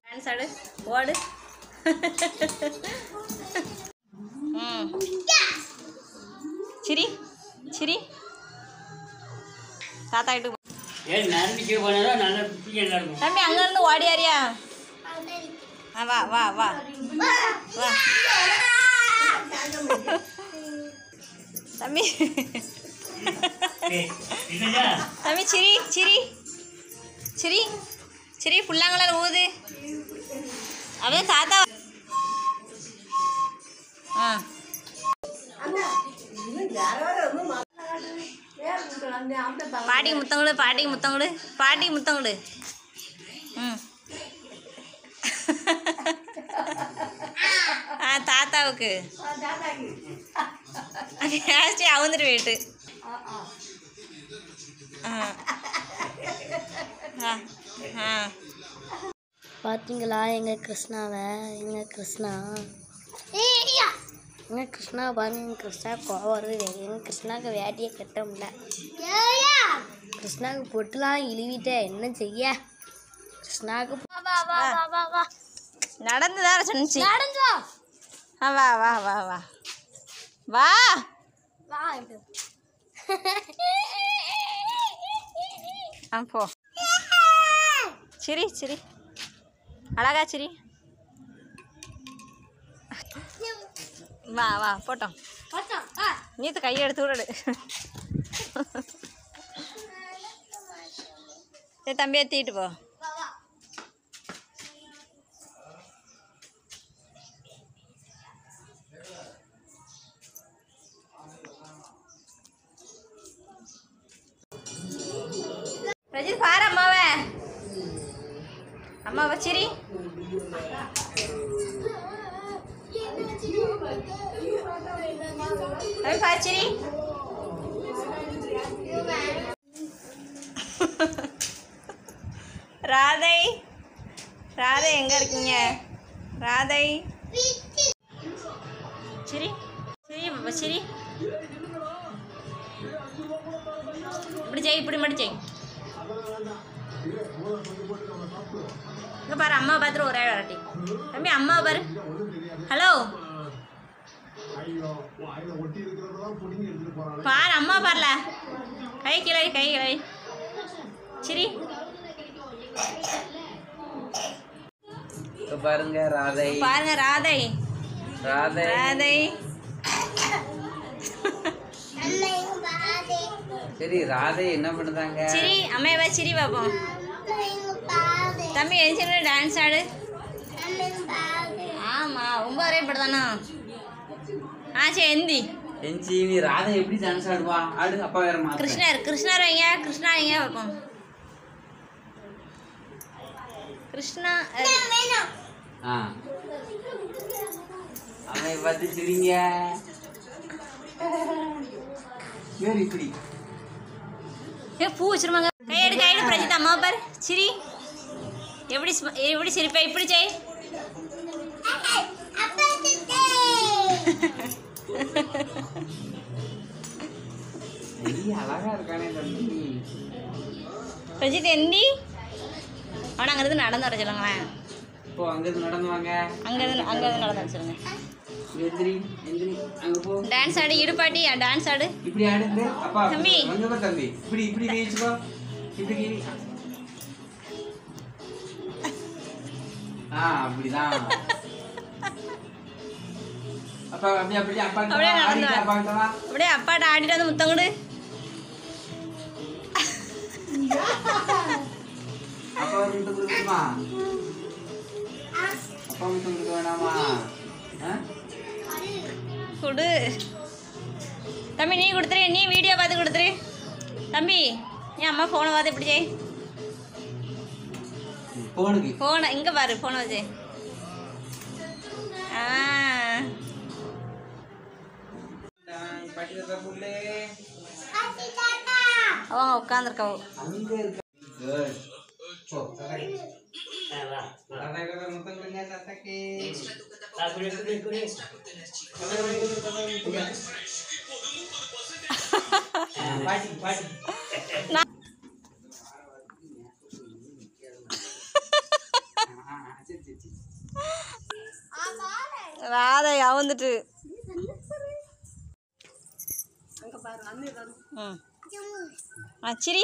Dance ஆடு ஓடு. சிரி சிரி தாத்தா கிட்ட தம்பி அங்க இருந்து ஓடியாரியா? வா வா வா வா தம்பி. தம்பி சிரி சிரி சிரி சிரி புல்லாங்களால் ஊது. அப்படியே தாத்தா. பாட்டிக்கு முத்தங்கடு பாட்டிக்கு முத்தங்கடு பாட்டிக்கு முத்தங்கடு. தாத்தாவுக்கு அவுந்துட்டு போயிட்டு. பார்த்தீங்களா எங்கள் கிருஷ்ணாவை? எங்கள் கிருஷ்ணா பாருங்க. எங்கள் கிருஷ்ணா கோவம் வருது. எங்கள் கிருஷ்ணாவுக்கு வேட்டியை கட்ட முடியல. கிருஷ்ணாவுக்கு பொட்டுலாம் இழுவிட்டேன், என்ன செய்ய? கிருஷ்ணாவுக்கு நடந்துதான் சொன்னிச்சு. வா வா வா வா வா வா. போ சிரி சிரி அழகா சிரி. வா வா போட்டோம். நீத்து கையை எடுத்து விடு. சரி தம்பி ஏற்றிட்டு போ. ரஜித் பாரு அம்மாவை. அம்மாவை சிரி. பாச்சிரி ராதை ராதை எங்க இருக்கீங்க? ராதை சிரி சிரி சிரி. இப்படி செய், இப்படி மட்டும் செய். இங்கே பாரு அம்மா பார்த்துட்டு ஒரே விளாட்டி. தம்பி அம்மா பாரு. ஹலோ பாரு அம்மா பாருல. கை கிளை கை கிளை சிரி. பாருங்க ராதை பாருங்க ராதை ராதை ராதை. சரி ராதை என்ன பண்ணுறாங்க? சிரி அம்மையவா சிரி பார்ப்போம். தம்பி எந்த டான்ஸ் ஆடு. ஆமாம் 9 வரை இப்படிதானா? சரி எந்தி எஞ்சி நீ ராதை எப்படி டான்ஸ் ஆடுவா? ஆடு. அப்பா வேற மா. கிருஷ்ணர் வைங்க. கிருஷ்ணா வைங்க பார்ப்போம். கிருஷ்ணா அம்மையை பார்த்து சிரிங்க. சரி இப்படி பூ வச்சிருவாங்க. கையெடு கையெடு பிரஜித் அம்மா பாரு சிரி. எப்படி எப்படி சிரிப்பா? இப்படி செய். அழகா இருக்கானே தம்பி. பிரஜித் எந்தி. அவனை அங்கிருந்து நடந்து வர சொல்லுங்களேன். இப்போ அங்கிருந்து நடந்து வாங்க. அங்கிருந்து நடந்து வர சொல்லுங்க. எந்திரி எந்திரி அங்க போ. டான்ஸ் ஆடு இடுப்பாட்டி டான்ஸ் ஆடு. இப்படி ஆடு. அப்பா தம்பி அங்க போ தம்பி. இப்படி இப்படி வீச்சுக்கோ. இப்படி கீழி. அப்படிதான். அப்பா அப்படியே அப்படியே அப்பா அப்படியே நடந்து வா. அப்படியே அப்பாட்ட ஆடிட்டு வந்து முத்தங்கடு. அப்பா முத்தம் கொடுக்குமா? அப்பா முத்தம் கொடுக்க வேணாமா? கொடு தம்பி. நீ கொடுத்துரு. நீ வீடியோ பார்த்து கொடுத்துரு தம்பி. நீ அம்மா ஃபோனை பார்த்து இப்படி செய். ஃபோனை இங்கே பாரு. ஃபோனை வச்சு அவங்க உட்காந்துருக்காவோ. பாட்டி பாட்டி சரி சரி சரி ராதை அவுந்துட்டு ம் சரி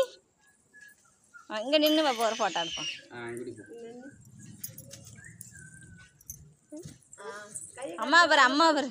இங்கே நின்று பாப்பா ஒரு ஃபோட்டோ எடுப்போம் இப்படி போ அம்மா பாரு